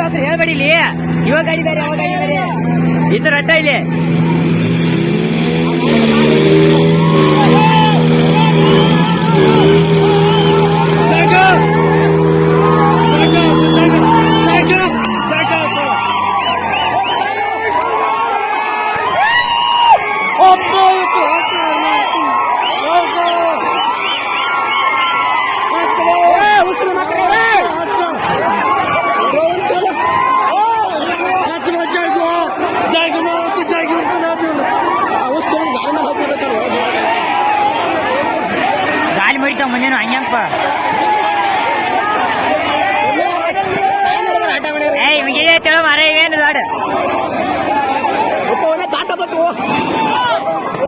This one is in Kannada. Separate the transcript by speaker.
Speaker 1: ಹತ್ರ ಹೇಳ್ಬೇಡಿ ಇಲ್ಲಿ. ಇವಾಗ ಗಾಡಿ ಬೇರೆ, ಅವಾಗ ಗಾಡಿ ಬೇರೆ, ಈ ತರ ಅಡ್ಡ ಇಲ್ಲಿ. ಗಾಳಿ ಮರಿತಾವ ಮನೇನು ಹಂಗ್ಯಂಪ.